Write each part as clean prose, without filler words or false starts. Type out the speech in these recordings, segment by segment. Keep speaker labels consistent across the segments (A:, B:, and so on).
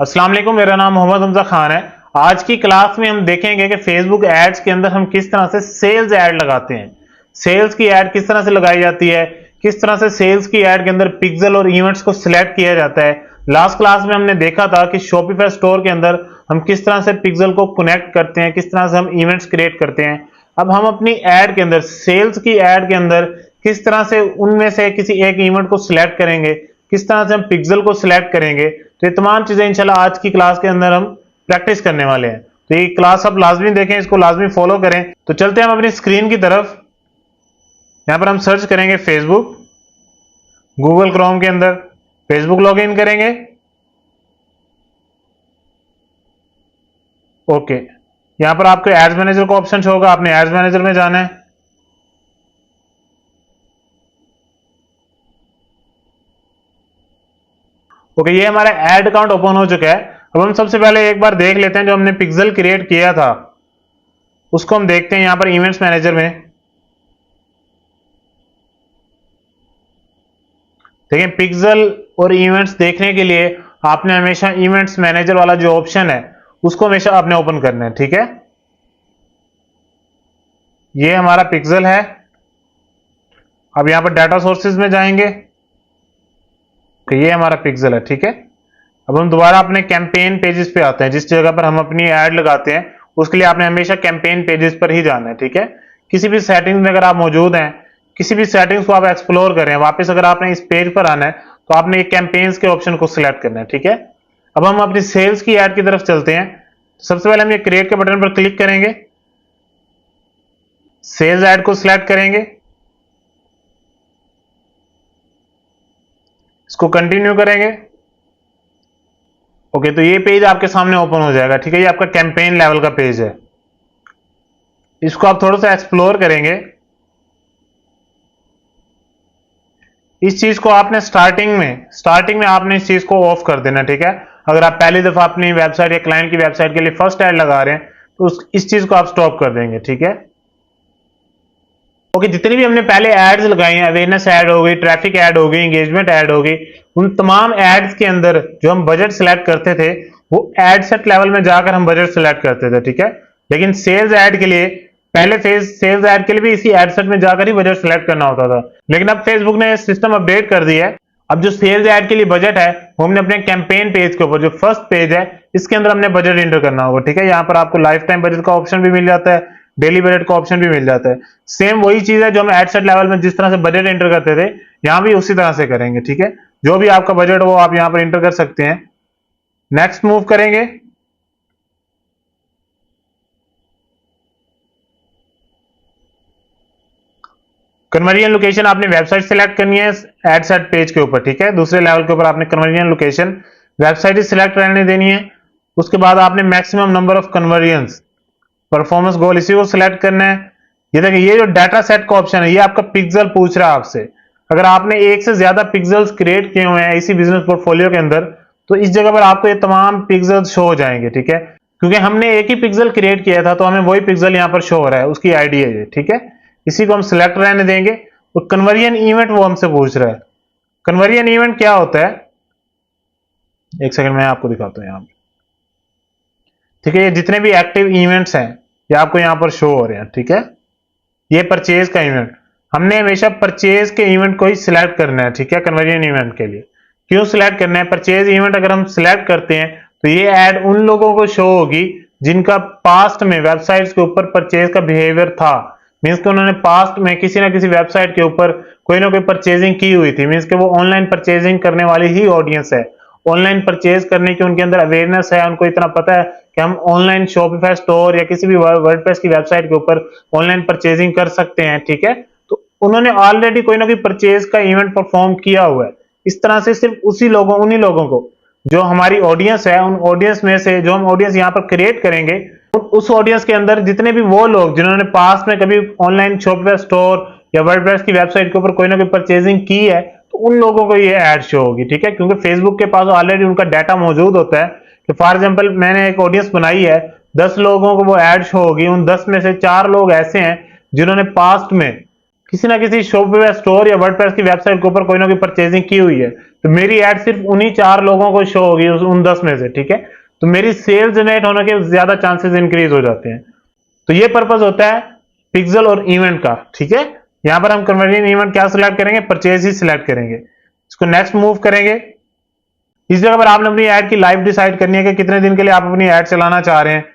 A: अस्सलाम वालेकुम, मेरा नाम मोहम्मद हमजा खान है। आज की क्लास में हम देखेंगे कि फेसबुक एड्स के अंदर हम किस तरह से सेल्स ऐड लगाते हैं। सेल्स की ऐड किस तरह से लगाई जाती है, किस तरह से सेल्स की ऐड के अंदर पिक्सल और इवेंट्स को सिलेक्ट किया जाता है। लास्ट क्लास में हमने देखा था कि शॉपिफाई स्टोर के अंदर हम किस तरह से पिक्सल को कनेक्ट करते हैं, किस तरह से हम इवेंट्स क्रिएट करते हैं। अब हम अपनी ऐड के अंदर, सेल्स की ऐड के अंदर किस तरह से उनमें से किसी एक इवेंट को सिलेक्ट करेंगे, किस तरह से हम पिक्सल को सिलेक्ट करेंगे। तो ये तमाम चीजें इंशाल्लाह आज की क्लास के अंदर हम प्रैक्टिस करने वाले हैं। तो ये क्लास आप लाजमी देखें, इसको लाजमी फॉलो करें। तो चलते हैं हम अपनी स्क्रीन की तरफ। यहां पर हम सर्च करेंगे फेसबुक, गूगल क्रोम के अंदर फेसबुक लॉगिन करेंगे। ओके, यहां पर आपको एड्स मैनेजर का ऑप्शन शो होगा, आपने एड्स मैनेजर में जाना है। ओके, ये हमारा एड अकाउंट ओपन हो चुका है। अब हम सबसे पहले एक बार देख लेते हैं जो हमने पिक्सल क्रिएट किया था, उसको हम देखते हैं यहां पर इवेंट्स मैनेजर में। देखिए, पिक्सल और इवेंट्स देखने के लिए आपने हमेशा इवेंट्स मैनेजर वाला जो ऑप्शन है उसको हमेशा आपने ओपन करना है, ठीक है। ये हमारा पिक्सल है। अब यहां पर डाटा सोर्सेज में जाएंगे, तो ये हमारा पिक्सल है, ठीक है। अब हम दोबारा अपने कैंपेन पेजेस पे आते हैं। जिस जगह पर हम अपनी ऐड लगाते हैं उसके लिए आपने हमेशा कैंपेन पेजेस पर ही जाना है, ठीक है। किसी भी सेटिंग्स में अगर आप मौजूद हैं, किसी भी सेटिंग्स को आप एक्सप्लोर करें, वापस अगर आपने इस पेज पर आना है तो आपने ये कैंपेन्स के ऑप्शन को सिलेक्ट करना है, ठीक है। अब हम अपनी सेल्स की ऐड की तरफ चलते हैं। सबसे पहले हम ये क्रिएट के बटन पर क्लिक करेंगे, सेल्स ऐड को सिलेक्ट करेंगे, इसको कंटिन्यू करेंगे। ओके, तो ये पेज आपके सामने ओपन हो जाएगा, ठीक है। ये आपका कैंपेन लेवल का पेज है। इसको आप थोड़ा सा एक्सप्लोर करेंगे। इस चीज को आपने स्टार्टिंग में आपने इस चीज को ऑफ कर देना, ठीक है। अगर आप पहली दफा अपनी वेबसाइट या क्लाइंट की वेबसाइट के लिए फर्स्ट ऐड लगा रहे हैं तो इस चीज को आप स्टॉप कर देंगे, ठीक है। ओके, जितनी भी हमने पहले एड्स लगाई हैं, अवेयरनेस ऐड हो गई, ट्रैफिक ऐड हो गई, एंगेजमेंट ऐड हो गई, उन तमाम एड्स के अंदर जो हम बजट सिलेक्ट करते थे वो एड सेट लेवल में जाकर हम बजट सिलेक्ट करते थे, ठीक है। लेकिन सेल्स ऐड के लिए पहले फेज सेल्स ऐड के लिए भी इसी एड सेट में जाकर ही बजट सिलेक्ट करना होता था। लेकिन अब फेसबुक ने सिस्टम अपडेट कर दिया है। अब जो सेल्स ऐड के लिए बजट है वो हमने अपने कैंपेन पेज के ऊपर, जो फर्स्ट पेज है, इसके अंदर हमने बजट एंटर करना होगा, ठीक है। यहाँ पर आपको लाइफ टाइम बजट का ऑप्शन भी मिल जाता है, डेली बजट का ऑप्शन भी मिल जाता है। सेम वही चीज है जो हम एड सेट लेवल में जिस तरह से बजट एंटर करते थे, यहां भी उसी तरह से करेंगे, ठीक है। जो भी आपका बजट हो आप यहां पर एंटर कर सकते हैं। नेक्स्ट मूव करेंगे। कन्वर्जन लोकेशन आपने वेबसाइट सिलेक्ट करनी है एड सेट पेज के ऊपर, ठीक है। दूसरे लेवल के ऊपर आपने कन्वर्जन लोकेशन वेबसाइट ही सिलेक्ट रहने देनी है। उसके बाद आपने maximum number of conversion performance goal इसी को सिलेक्ट करना है। ये देखिए, ये जो डाटा सेट का ऑप्शन है ये आपका पिक्सल पूछ रहा है आपसे। अगर आपने एक से ज्यादा पिक्सल्स क्रिएट किए हुए हैं इसी बिजनेस पोर्टफोलियो के अंदर तो इस जगह पर आपको ये तमाम पिक्सल्स शो हो जाएंगे, ठीक है। क्योंकि हमने एक ही पिक्सल क्रिएट किया था तो हमें वही पिक्सल यहां पर शो हो रहा है, उसकी आईडी है ये, ठीक है। इसी को हम सिलेक्ट रहने देंगे। और कन्वर्जन इवेंट वो हमसे पूछ रहा है। कन्वर्जन इवेंट क्या होता है, एक सेकंड में आपको दिखाता हूं यहां पर, ठीक है। ये जितने भी एक्टिव इवेंट्स हैं ये आपको यहां पर शो हो रहे हैं, ठीक है। ये परचेज का इवेंट, हमने हमेशा परचेज के इवेंट को ही सिलेक्ट करना है, ठीक है। कन्वर्जन इवेंट के लिए क्यों सिलेक्ट करना है, परचेज इवेंट अगर हम सिलेक्ट करते हैं तो ये ऐड उन लोगों को शो होगी जिनका पास्ट में वेबसाइट्स के ऊपर परचेज का बिहेवियर था। मीन्स कि उन्होंने पास्ट में किसी ना किसी वेबसाइट के ऊपर कोई ना कोई परचेजिंग की हुई थी। मीन्स कि वो ऑनलाइन परचेजिंग करने वाली ही ऑडियंस है। ऑनलाइन परचेज करने की उनके अंदर अवेयरनेस है, उनको इतना पता है कि हम ऑनलाइन शॉपिफाई स्टोर या किसी भी वर्डप्रेस की वेबसाइट के ऊपर ऑनलाइन परचेजिंग कर सकते हैं, ठीक है। तो उन्होंने ऑलरेडी कोई ना कोई परचेज का इवेंट परफॉर्म किया हुआ है। इस तरह से सिर्फ उन्हीं लोगों को, जो हमारी ऑडियंस है, उन ऑडियंस में से जो हम ऑडियंस यहाँ पर क्रिएट करेंगे, उस ऑडियंस के अंदर जितने भी वो लोग जिन्होंने पास्ट में कभी ऑनलाइन शॉपिफाई स्टोर या वर्डप्रेस की वेबसाइट के ऊपर कोई ना कोई परचेजिंग की है तो उन लोगों को ये ऐड शो होगी, ठीक है। क्योंकि फेसबुक के पास ऑलरेडी उनका डाटा मौजूद होता है कि फॉर एग्जांपल मैंने एक ऑडियंस बनाई है, 10 लोगों को वो ऐड शो होगी। उन 10 में से 4 लोग ऐसे हैं जिन्होंने पास्ट में किसी ना किसी शॉपवेयर स्टोर या वर्डप्रेस की वेबसाइट के ऊपर कोई ना कोई परचेजिंग की हुई है, तो मेरी ऐड सिर्फ उन्हीं 4 लोगों को शो होगी उन 10 में से, ठीक है। तो मेरी सेल जनरेट होने के ज्यादा चांसेस इंक्रीज हो जाते हैं। तो ये पर्पज होता है पिक्सल और इवेंट का, ठीक है। यहां पर हम कन्वर्जन इवेंट क्या सिलेक्ट करेंगे, परचेज ही सिलेक्ट करेंगे। इसको नेक्स्ट मूव करेंगे। इस जगह पर आपने अपनी ऐड की लाइव डिसाइड करनी है कि कितने दिन के लिए आप अपनी ऐड चलाना चाह रहे हैं,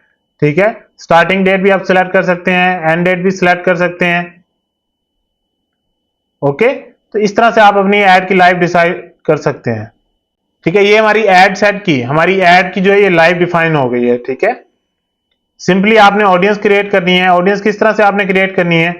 A: ठीक है। स्टार्टिंग डेट भी आप सिलेक्ट कर सकते हैं, एंड डेट भी सिलेक्ट कर सकते हैं, ओके। तो इस तरह से आप अपनी ऐड की लाइव डिसाइड कर सकते हैं, ठीक है। ये हमारी ऐड सेट की, हमारी ऐड की जो है ये लाइव डिफाइन हो गई है, ठीक है। सिंपली आपने ऑडियंस क्रिएट करनी है। ऑडियंस किस तरह से आपने क्रिएट करनी है,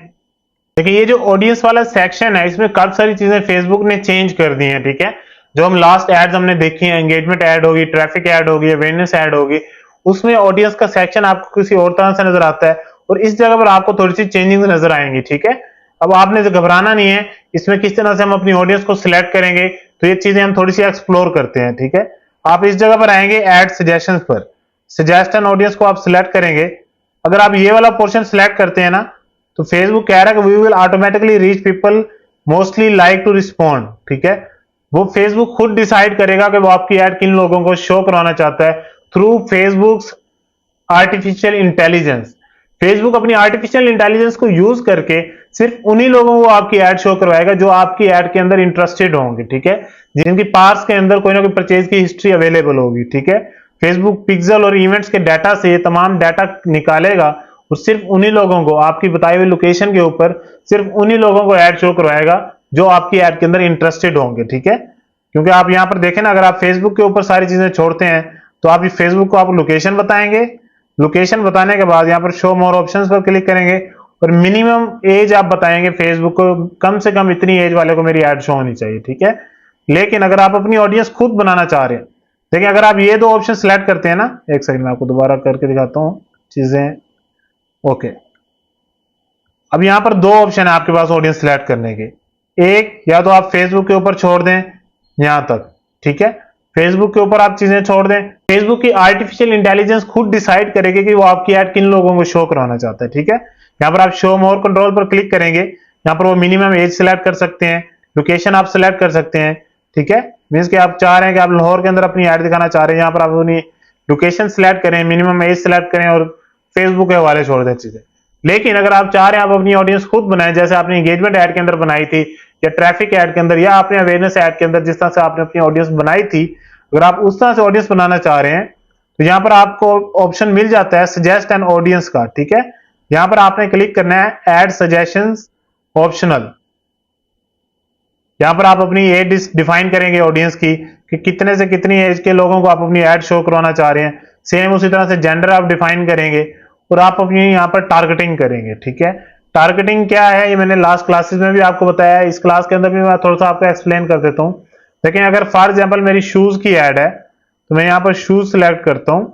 A: देखिए ये जो ऑडियंस वाला सेक्शन है इसमें काफी सारी चीजें फेसबुक ने चेंज कर दी हैं, ठीक है। जो हम लास्ट एड्स हमने देखी हैं, एंगेजमेंट ऐड होगी, ट्रैफिक ऐड होगी, अवेयरनेस ऐड होगी, उसमें ऑडियंस का सेक्शन आपको किसी और तरह से नजर आता है, और इस जगह पर आपको थोड़ी सी चेंजिंग नजर आएंगी, ठीक है। अब आपने घबराना नहीं है, इसमें किस तरह से हम अपनी ऑडियंस को सिलेक्ट करेंगे, तो ये चीजें हम थोड़ी सी एक्सप्लोर करते हैं, ठीक है। आप इस जगह पर आएंगे एड सजेशंस पर, सजेस्ट ऑडियंस को आप सिलेक्ट करेंगे। अगर आप ये वाला पोर्शन सिलेक्ट करते हैं ना, तो फेसबुक कह रहा है कि we will automatically reach people mostly like to respond, ठीक है। वो फेसबुक खुद डिसाइड करेगा कि वो आपकी ऐड किन लोगों को शो करवाना चाहता है through Facebook artificial intelligence. Facebook अपनी आर्टिफिशियल इंटेलिजेंस को यूज करके सिर्फ उन्हीं लोगों को आपकी ऐड शो करवाएगा जो आपकी ऐड के अंदर इंटरेस्टेड होंगे, ठीक है, जिनकी पास के अंदर कोई ना कोई परचेज की हिस्ट्री अवेलेबल होगी, ठीक है। फेसबुक पिक्सल और इवेंट्स के डाटा से ये तमाम डाटा निकालेगा और सिर्फ उन्हीं लोगों को आपकी बताई हुई लोकेशन के ऊपर सिर्फ उन्हीं लोगों को ऐड शो करवाएगा जो आपकी ऐड के अंदर इंटरेस्टेड होंगे, ठीक है। क्योंकि आप यहां पर देखें ना, अगर आप फेसबुक के ऊपर सारी चीजें छोड़ते हैं तो आप फेसबुक को आप लोकेशन बताएंगे, लोकेशन बताने के बाद यहां पर शो मोर ऑप्शंस पर क्लिक करेंगे और मिनिमम एज आप बताएंगे फेसबुक को, कम से कम इतनी एज वाले को मेरी ऐड शो होनी चाहिए, ठीक है। लेकिन अगर आप अपनी ऑडियंस खुद बनाना चाह रहे हैं, देखिए अगर आप ये 2 ऑप्शन सिलेक्ट करते हैं ना, एक सेकंड में आपको दोबारा करके दिखाता हूं चीजें, ओके। अब यहां पर 2 ऑप्शन है आपके पास ऑडियंस सिलेक्ट करने के। एक, या तो आप फेसबुक के ऊपर छोड़ दें यहां तक, ठीक है, फेसबुक के ऊपर आप चीजें छोड़ दें, फेसबुक की आर्टिफिशियल इंटेलिजेंस खुद डिसाइड करेगी कि वो आपकी ऐड किन लोगों को शो करवाना चाहता है, ठीक है। यहां पर आप शो मोर कंट्रोल पर क्लिक करेंगे, यहां पर वो मिनिमम एज सिलेक्ट कर सकते हैं, लोकेशन आप सिलेक्ट कर सकते हैं, ठीक है। मींस कि आप चाह रहे हैं कि आप लाहौर के अंदर अपनी ऐड दिखाना चाह रहे हैं, यहां पर आप अपनी लोकेशन सिलेक्ट करें, मिनिमम एज सिलेक्ट करें और फेसबुक के हवाले छोड़ दें चीजें। लेकिन अगर आप चाह रहे हैं आप अपनी ऑडियंस खुद बनाएं, जैसे आपने एंगेजमेंट ऐड के अंदर बनाई थी या ट्रैफिक ऐड के अंदर या आपने अवेयरनेस ऐड के अंदर, जिस तरह से आपने अपनी ऑडियंस बनाई थी, अगर आप उस तरह से ऑडियंस बनाना चाह रहे हैं तो यहां पर आपको ऑप्शन मिल जाता है सजेस्ट एन ऑडियंस का, ठीक है। यहां पर आपने क्लिक करना है ऐड सजेशंस ऑप्शनल। यहां पर आप अपनी एज डिफाइन करेंगे ऑडियंस की कि कितने से कितनी एज के लोगों को आप अपनी ऐड शो करवाना चाह रहे हैं। सेम उसी तरह से जेंडर आप डिफाइन करेंगे और आप अपनी यहां पर टारगेटिंग करेंगे, ठीक है। टारगेटिंग क्या है ये मैंने लास्ट क्लासेस में भी आपको बताया है, इस क्लास के अंदर भी मैं थोड़ा सा आपको एक्सप्लेन कर देता हूं। लेकिन अगर फॉर एग्जांपल मेरी शूज की ऐड है तो मैं यहां पर शूज सिलेक्ट करता हूं,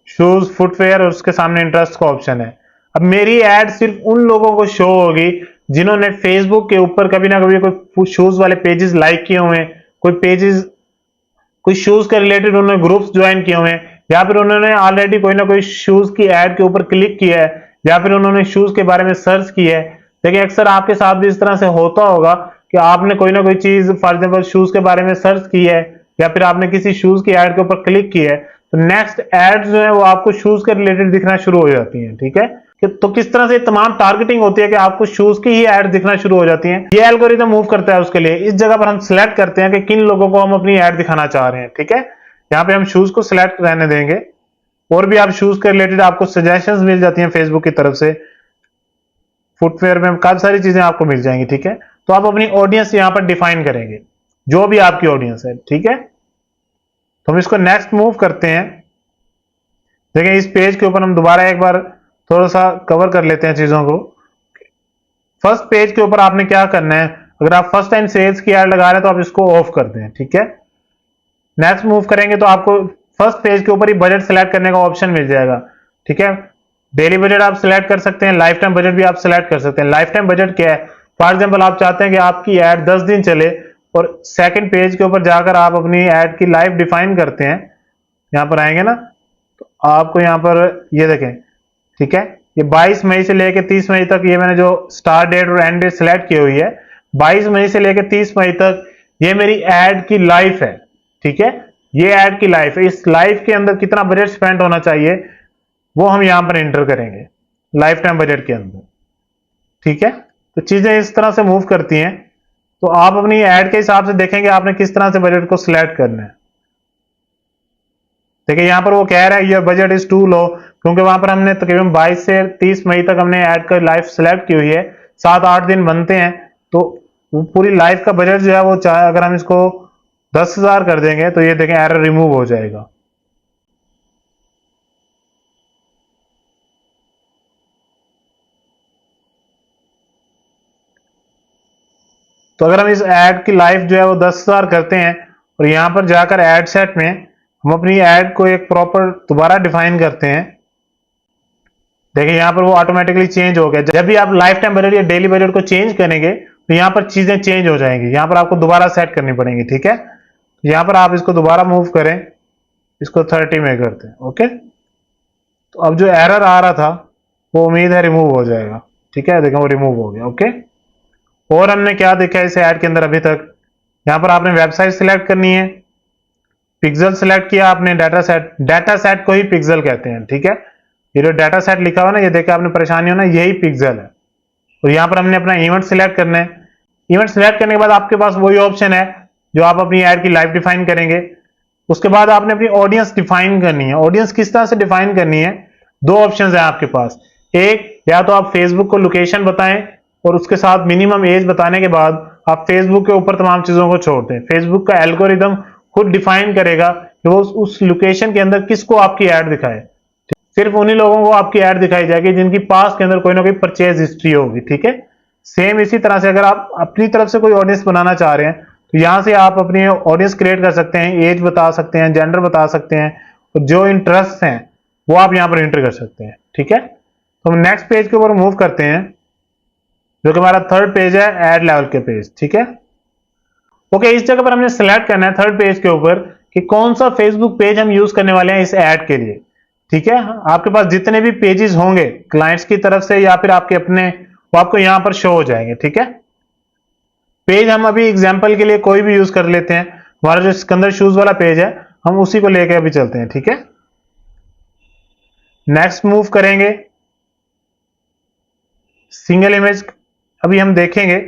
A: शूज फुटवेयर, और उसके सामने इंटरेस्ट का ऑप्शन है। अब मेरी ऐड सिर्फ उन लोगों को शो होगी जिन्होंने फेसबुक के ऊपर कभी ना कभी कोई शूज वाले पेजेस लाइक किए हुए हैं, कोई पेजेस कोई शूज के रिलेटेड उन्होंने ग्रुप्स ज्वाइन किए हुए हैं, या फिर उन्होंने ऑलरेडी कोई ना कोई शूज की ऐड के ऊपर क्लिक किया है, या फिर उन्होंने शूज के बारे में सर्च किया है। देखिए अक्सर आपके साथ भी इस तरह से होता होगा कि आपने कोई ना कोई चीज फॉर एग्जाम्पल शूज के बारे में सर्च की है या फिर आपने किसी शूज की ऐड के ऊपर क्लिक किया है, तो नेक्स्ट ऐड जो है वो आपको शूज के रिलेटेड दिखना शुरू हो जाती है, ठीक है। तो किस तरह से तमाम टारगेटिंग होती है कि आपको शूज की ही ऐड दिखना शुरू हो जाती है, ये एल्गोरिथम मूव करता है उसके लिए। इस जगह पर हम सिलेक्ट करते हैं कि किन लोगों को हम अपनी ऐड दिखाना चाह रहे हैं, ठीक है। यहाँ पे हम शूज को सिलेक्ट रहने देंगे, और भी आप शूज के रिलेटेड आपको सजेशंस मिल जाती हैं फेसबुक की तरफ से, फुटवेयर में काफी सारी चीजें आपको मिल जाएंगी, ठीक है। तो आप अपनी ऑडियंस यहाँ पर डिफाइन करेंगे, जो भी आपकी ऑडियंस है, ठीक है। तो हम इसको नेक्स्ट मूव करते हैं। देखिए इस पेज के ऊपर हम दोबारा एक बार थोड़ा सा कवर कर लेते हैं चीजों को। फर्स्ट पेज के ऊपर आपने क्या करना है, अगर आप फर्स्ट टाइम सेल्स की ऐड लगा रहे हैं तो आप इसको ऑफ कर दें, ठीक है। नेक्स्ट मूव करेंगे तो आपको फर्स्ट पेज के ऊपर ही बजट सिलेक्ट करने का ऑप्शन मिल जाएगा, ठीक है। डेली बजट आप सिलेक्ट कर सकते हैं, लाइफ टाइम बजट भी आप सिलेक्ट कर सकते हैं। लाइफ टाइम बजट क्या है, फॉर एग्जाम्पल आप चाहते हैं कि आपकी ऐड 10 दिन चले और सेकंड पेज के ऊपर जाकर आप अपनी ऐड की लाइफ डिफाइन करते हैं, यहां पर आएंगे ना तो आपको यहां पर ये देखें, ठीक है, ये 22 मई से लेकर 30 मई तक ये मैंने जो स्टार्ट डेट और एंड डेट सेलेक्ट की हुई है, 22 मई से लेकर 30 मई तक ये मेरी एड की लाइफ है। ठीक है, ये एड की लाइफ है। इस लाइफ के अंदर कितना बजट स्पेंड होना चाहिए वो हम यहां पर एंटर करेंगे लाइफ टाइम बजट के अंदर। ठीक है, तो चीजें इस तरह से मूव करती हैं। तो आप अपनी एड के हिसाब से देखेंगे आपने किस तरह से बजट को सिलेक्ट करना है। देखिए यहां पर वो कह रहा है your budget is to low, क्योंकि वहां पर हमने तकरीबन 22 से 30 मई तक हमने ऐड का लाइफ सेलेक्ट की हुई है, 7-8 दिन बनते हैं। तो पूरी लाइफ का बजट जो है वो चाहे अगर हम इसको 10,000 कर देंगे तो ये देखें एरर रिमूव हो जाएगा। तो अगर हम इस ऐड की लाइफ जो है वो 10,000 करते हैं और यहां पर जाकर ऐड सेट में हम अपनी ऐड को एक प्रॉपर दोबारा डिफाइन करते हैं, देखिए यहां पर वो ऑटोमेटिकली चेंज हो गया। जब भी आप लाइफ टाइम बजट या डेली बजट को चेंज करेंगे तो यहां पर चीजें चेंज हो जाएंगी, यहां पर आपको दोबारा सेट करनी पड़ेंगी। ठीक है, यहां पर आप इसको दोबारा मूव करें, इसको 30 में करते हैं। ओके, तो अब जो एरर आ रहा था वो उम्मीद है रिमूव हो जाएगा। ठीक है, देखें वो रिमूव हो गया। ओके, और हमने क्या देखा इस ऐड के अंदर अभी तक, यहां पर आपने वेबसाइट सिलेक्ट करनी है, पिक्सल सिलेक्ट किया आपने, डाटा सेट को ही पिक्सल कहते हैं। ठीक है, ये जो डाटा सेट लिखा हुआ ना, ये देखा आपने परेशानी हो ना, यही पिक्सल है। और यहां पर हमने अपना इवेंट सिलेक्ट करना है। इवेंट सिलेक्ट करने के बाद आपके पास वही ऑप्शन है जो आप अपनी ऐड की लाइफ डिफाइन करेंगे। उसके बाद आपने अपनी ऑडियंस डिफाइन करनी है। ऑडियंस किस तरह से डिफाइन करनी है, दो ऑप्शंस हैं आपके पास। एक, या तो आप फेसबुक को लोकेशन बताएं और उसके साथ मिनिमम एज बताने के बाद आप फेसबुक के ऊपर तमाम चीजों को छोड़ दें। फेसबुक का एल्गोरिदम खुद डिफाइन करेगा कि वो उस लोकेशन के अंदर किसको आपकी ऐड दिखाए। सिर्फ उन्हीं लोगों को आपकी ऐड दिखाई जाएगी जिनकी पास के अंदर कोई ना कोई परचेज हिस्ट्री होगी। ठीक है, सेम इसी तरह से अगर आप अपनी तरफ से कोई ऑडियंस बनाना चाह रहे हैं तो यहां से आप अपनी ऑडियंस क्रिएट कर सकते हैं, एज बता सकते हैं, जेंडर बता सकते हैं, और जो इंटरेस्ट हैं वो आप यहां पर एंटर कर सकते हैं। ठीक है, तो हम नेक्स्ट पेज के ऊपर मूव करते हैं जो कि हमारा थर्ड पेज है, ऐड लेवल के पेज। ठीक है, ओके, इस जगह पर हमने सेलेक्ट करना है थर्ड पेज के ऊपर कि कौन सा फेसबुक पेज हम यूज करने वाले हैं इस ऐड के लिए। ठीक है, आपके पास जितने भी पेजेस होंगे क्लाइंट्स की तरफ से या फिर आपके अपने, वो आपको यहां पर शो हो जाएंगे। ठीक है, पेज हम अभी एग्जांपल के लिए कोई भी यूज कर लेते हैं। हमारा जो सिकंदर शूज वाला पेज है हम उसी को लेके अभी चलते हैं। ठीक है, नेक्स्ट मूव करेंगे, सिंगल इमेज अभी हम देखेंगे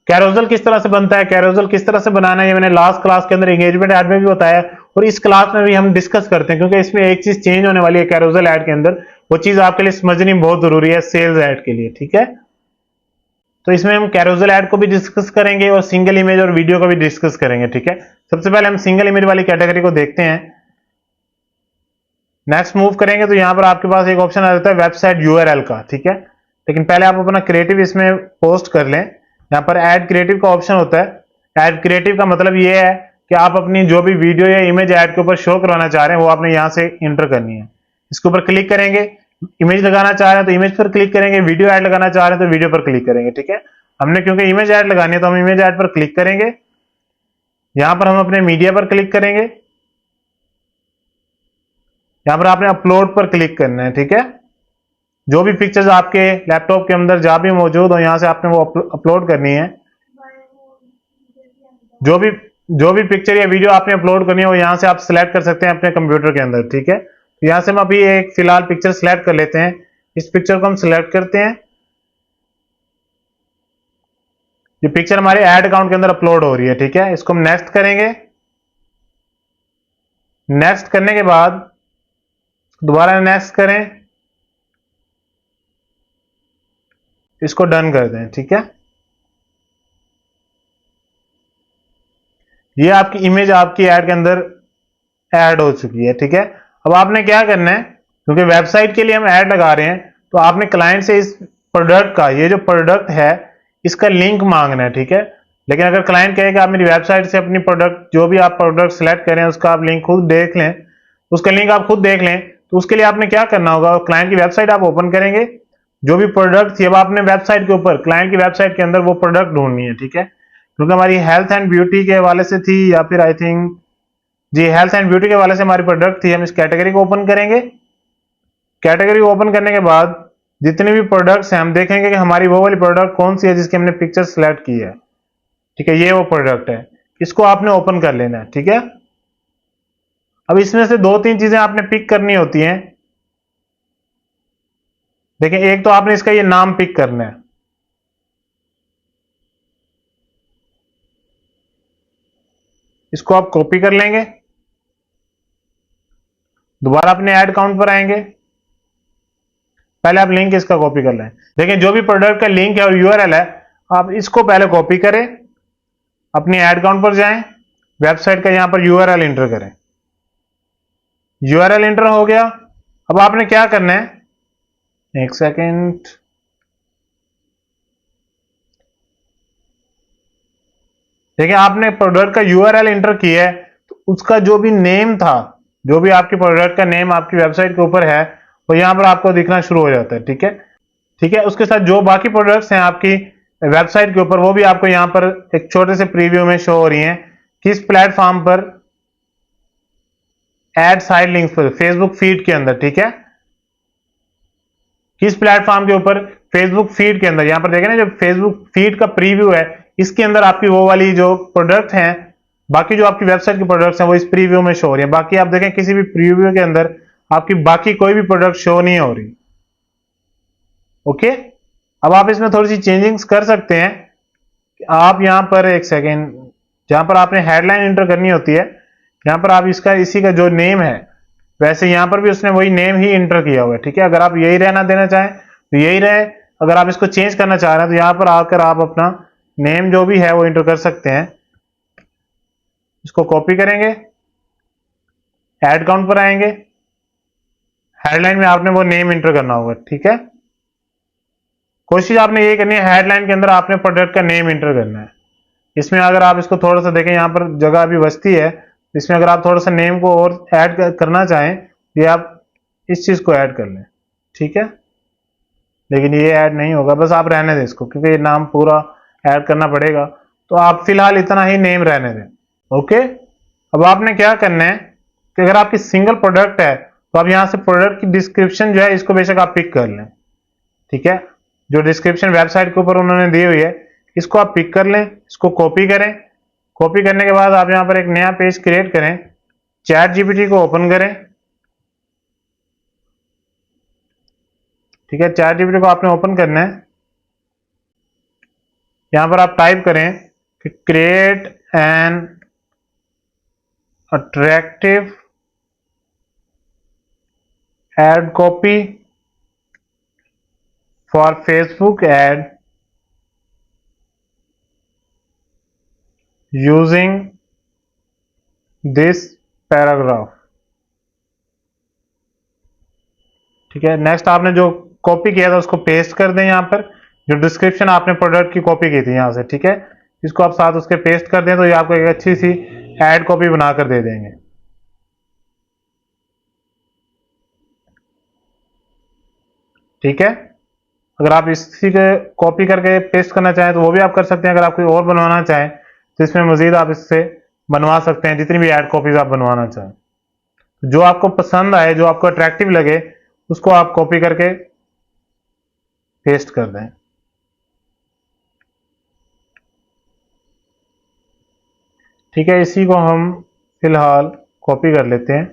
A: कैरोजल किस तरह से बनता है, कैरोजल किस तरह से बनाना है, ये मैंने लास्ट क्लास के अंदर एंगेजमेंट ऐड में भी बताया और इस क्लास में भी हम डिस्कस करते हैं, क्योंकि इसमें एक चीज चेंज होने वाली है कैरोजल ऐड के अंदर, वो चीज आपके लिए समझनी बहुत जरूरी है सेल्स ऐड के लिए। ठीक है, तो इसमें हम कैरोजल ऐड को भी डिस्कस करेंगे और सिंगल इमेज और वीडियो को भी डिस्कस करेंगे। ठीक है, सबसे पहले हम सिंगल इमेज वाली कैटेगरी को देखते हैं। नेक्स्ट मूव करेंगे तो यहां पर आपके पास एक ऑप्शन आ जाता है वेबसाइट यूआरएल का। ठीक है, लेकिन पहले आप अपना क्रिएटिव इसमें पोस्ट कर लें। यहाँ पर ऐड क्रिएटिव का ऑप्शन होता है। ऐड क्रिएटिव का मतलब ये है कि आप अपनी जो भी वीडियो या इमेज ऐड के ऊपर शो करवाना चाह रहे हैं वो आपने यहाँ से इंटर करनी है। इसके ऊपर क्लिक करेंगे, इमेज लगाना चाह रहे हैं तो इमेज पर क्लिक करेंगे, वीडियो ऐड लगाना चाह रहे हैं तो वीडियो पर क्लिक करेंगे। ठीक है, हमने क्योंकि इमेज ऐड लगानी है तो हम इमेज ऐड पर क्लिक करेंगे। यहां पर हम अपने मीडिया पर क्लिक करेंगे, यहां पर आपने अपलोड पर क्लिक करना है। ठीक है, जो भी पिक्चर्स आपके लैपटॉप के अंदर जहां भी मौजूद हो यहां से आपने वो अपलोड करनी है। जो भी पिक्चर या वीडियो आपने अपलोड करनी है वो यहां से आप सिलेक्ट कर सकते हैं अपने कंप्यूटर के अंदर। ठीक है, तो यहां से हम अभी एक फिलहाल पिक्चर सिलेक्ट कर लेते हैं। इस पिक्चर को हम सिलेक्ट करते हैं, ये पिक्चर हमारे ऐड अकाउंट के अंदर अपलोड हो रही है। ठीक है, इसको हम नेक्स्ट करेंगे। नेक्स्ट करने के बाद दोबारा नेक्स्ट करें, इसको डन कर दें। ठीक है, ये आपकी इमेज आपकी ऐड के अंदर ऐड हो चुकी है। ठीक है, अब आपने क्या करना है, क्योंकि वेबसाइट के लिए हम ऐड लगा रहे हैं तो आपने क्लाइंट से इस प्रोडक्ट का, ये जो प्रोडक्ट है इसका लिंक मांगना है। ठीक है, लेकिन अगर क्लाइंट कहे कि आप मेरी वेबसाइट से अपनी प्रोडक्ट, जो भी आप प्रोडक्ट सेलेक्ट करें उसका आप लिंक खुद देख लें, उसका लिंक आप खुद देख लें, तो उसके लिए आपने क्या करना होगा, क्लाइंट की वेबसाइट आप ओपन करेंगे, जो भी प्रोडक्ट थी अब आपने वेबसाइट के ऊपर, क्लाइंट की वेबसाइट के अंदर वो प्रोडक्ट ढूंढनी है। ठीक है, क्योंकि हमारी हेल्थ एंड ब्यूटी के हवाले से थी या फिर आई थिंक जी हेल्थ एंड ब्यूटी के हवाले से हमारी प्रोडक्ट थी। हम इस कैटेगरी को ओपन करेंगे। कैटेगरी ओपन करने के बाद जितने भी प्रोडक्ट्स हैं हम देखेंगे कि हमारी वो वाली प्रोडक्ट कौन सी है जिसकी हमने पिक्चर सेलेक्ट की है। ठीक है, ये वो प्रोडक्ट है, इसको आपने ओपन कर लेना है। ठीक है, अब इसमें से दो तीन चीजें आपने पिक करनी होती हैं। देखिए, एक तो आपने इसका ये नाम पिक करना है, इसको आप कॉपी कर लेंगे, दोबारा अपने ऐड अकाउंट पर आएंगे, पहले आप लिंक इसका कॉपी कर लें। देखिए, जो भी प्रोडक्ट का लिंक है और यूआरएल है, आप इसको पहले कॉपी करें, अपनी ऐड अकाउंट पर जाएं, वेबसाइट का यहां पर यूआरएल एंटर करें। यूआरएल एंटर हो गया। अब आपने क्या करना है, एक सेकेंड, देखिए आपने प्रोडक्ट का यूआरएल एंटर किया है, तो उसका जो भी नेम था, जो भी आपके प्रोडक्ट का नेम आपकी वेबसाइट के ऊपर है, वो यहां पर आपको दिखना शुरू हो जाता है। ठीक है, ठीक है, उसके साथ जो बाकी प्रोडक्ट्स हैं आपकी वेबसाइट के ऊपर, वो भी आपको यहां पर एक छोटे से प्रीव्यू में शो हो रही हैं। किस प्लेटफॉर्म पर, एड साइड लिंक्स पर, फेसबुक फीड के अंदर। ठीक है, किस प्लेटफॉर्म के ऊपर, फेसबुक फीड के अंदर। यहां पर देखें ना, जो फेसबुक फीड का प्रीव्यू है, इसके अंदर आपकी वो वाली जो प्रोडक्ट हैं, बाकी जो आपकी वेबसाइट के प्रोडक्ट्स हैं वो इस प्रीव्यू में शो हो रही है। बाकी आप देखें किसी भी प्रीव्यू के अंदर आपकी बाकी कोई भी प्रोडक्ट शो नहीं हो रही। ओके, अब आप इसमें थोड़ी सी चेंजिंग्स कर सकते हैं। आप यहां पर एक सेकेंड, जहां पर आपने हेडलाइन एंटर करनी होती है, यहां पर आप इसका, इसी का जो नेम है, वैसे यहां पर भी उसने वही नेम ही एंटर किया हुआ है। ठीक है, अगर आप यही रहना देना चाहें तो यही रहे, अगर आप इसको चेंज करना चाह रहे हैं तो यहां पर आकर आप अपना नेम जो भी है वो एंटर कर सकते हैं। इसको कॉपी करेंगे, ऐड अकाउंट पर आएंगे, हेडलाइन में आपने वो नेम एंटर करना होगा। ठीक है, कोशिश आपने ये करनी है, हेडलाइन के अंदर आपने प्रोडक्ट का नेम एंटर करना है। इसमें अगर आप इसको थोड़ा सा देखें, यहाँ पर जगह अभी बचती है, इसमें अगर आप थोड़ा सा नेम को और ऐड करना चाहें, ये आप इस चीज को ऐड कर लें। ठीक है, लेकिन ये ऐड नहीं होगा, बस आप रहने दें इसको, क्योंकि ये नाम पूरा ऐड करना पड़ेगा, तो आप फिलहाल इतना ही नेम रहने दें। ओके, अब आपने क्या करना है कि अगर आपकी सिंगल प्रोडक्ट है तो आप यहां से प्रोडक्ट की डिस्क्रिप्शन जो है इसको बेशक आप पिक कर लें। ठीक है, जो डिस्क्रिप्शन वेबसाइट के ऊपर उन्होंने दी हुई है, इसको आप पिक कर लें, इसको कॉपी करें। कॉपी करने के बाद आप यहां पर एक नया पेज क्रिएट करें, चैट जीपीटी को ओपन करें। ठीक है, चैट जीपीटी को आपने ओपन करना है, यहां पर आप टाइप करें कि create an attractive ad copy for Facebook ad using this paragraph. ठीक है, नेक्स्ट आपने जो कॉपी किया था उसको पेस्ट कर दें, यहां पर जो डिस्क्रिप्शन आपने प्रोडक्ट की कॉपी की थी यहां से। ठीक है, इसको आप साथ उसके पेस्ट कर दें तो ये आपको एक अच्छी सी एड कॉपी बनाकर दे देंगे। ठीक है, अगर आप इसी के कॉपी करके पेस्ट करना चाहें तो वो भी आप कर सकते हैं। अगर आप कोई और बनवाना चाहें तो इसमें मजीद आप इससे बनवा सकते हैं, जितनी भी एड कॉपीज आप बनवाना चाहें। जो आपको पसंद आए, जो आपको अट्रैक्टिव लगे, उसको आप कॉपी करके पेस्ट कर दें। ठीक है, इसी को हम फिलहाल कॉपी कर लेते हैं,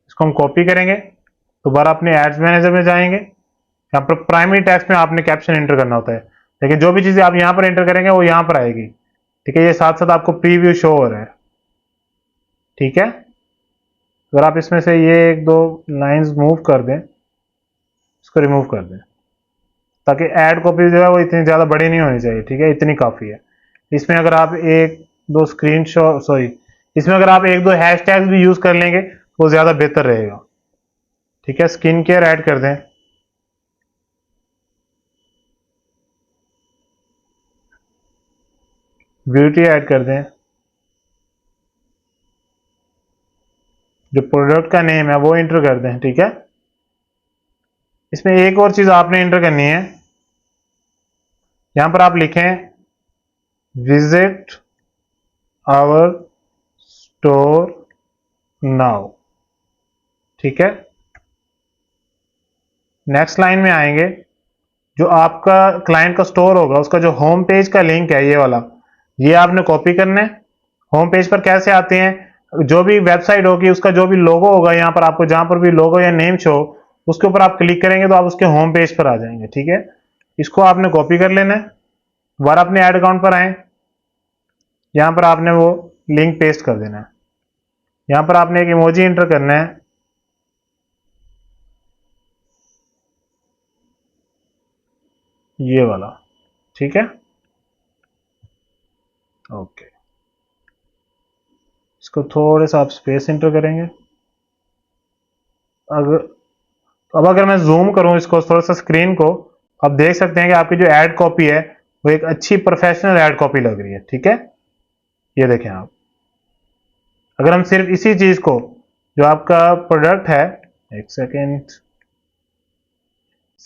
A: इसको हम कॉपी करेंगे, दोबारा अपने एड्स मैनेजर में जाएंगे, यहाँ पर प्राइमरी टेक्स्ट में आपने कैप्शन एंटर करना होता है, लेकिन जो भी चीजें आप यहाँ पर एंटर करेंगे वो यहाँ पर आएगी। ठीक है, ये साथ साथ आपको प्रीव्यू शो हो रहा है। ठीक है, अगर आप इसमें से ये एक दो लाइंस मूव कर दें, इसको रिमूव कर दें, ताकि ऐड कॉपी जो है वो इतनी ज़्यादा बड़ी नहीं होनी चाहिए। ठीक है, इतनी काफ़ी है। इसमें अगर आप एक दो स्क्रीनशॉट, सॉरी, इसमें अगर आप एक दो हैशटैग्स भी यूज़ कर लेंगे तो ज़्यादा बेहतर रहेगा। ठीक है, स्किन केयर ऐड कर दें, ब्यूटी ऐड कर दें, जो प्रोडक्ट का नेम है वो एंटर कर दें। ठीक है, इसमें एक और चीज़ आपने एंटर करनी है, यहां पर आप लिखें विजिट आवर स्टोर नाउ। ठीक है, नेक्स्ट लाइन में आएंगे, जो आपका क्लाइंट का स्टोर होगा उसका जो होम पेज का लिंक है ये वाला, ये आपने कॉपी करना है। होम पेज पर कैसे आते हैं, जो भी वेबसाइट होगी उसका जो भी लोगो होगा यहाँ पर, आपको जहां पर भी लोगो या नेम शो, उसके ऊपर आप क्लिक करेंगे तो आप उसके होम पेज पर आ जाएंगे। ठीक है, इसको आपने कॉपी कर लेना है। दोबारा अपने ऐड अकाउंट पर आए, यहां पर आपने वो लिंक पेस्ट कर देना है। यहां पर आपने एक इमोजी एंटर करना है, ये वाला। ठीक है, ओके, इसको थोड़े सा आप स्पेस एंटर करेंगे। अगर अब अगर मैं जूम करूं इसको थोड़ा सा स्क्रीन को, आप देख सकते हैं कि आपकी जो एड कॉपी है वो एक अच्छी प्रोफेशनल एड कॉपी लग रही है। ठीक है, ये देखें आप। अगर हम सिर्फ इसी चीज को, जो आपका प्रोडक्ट है, एक सेकेंड,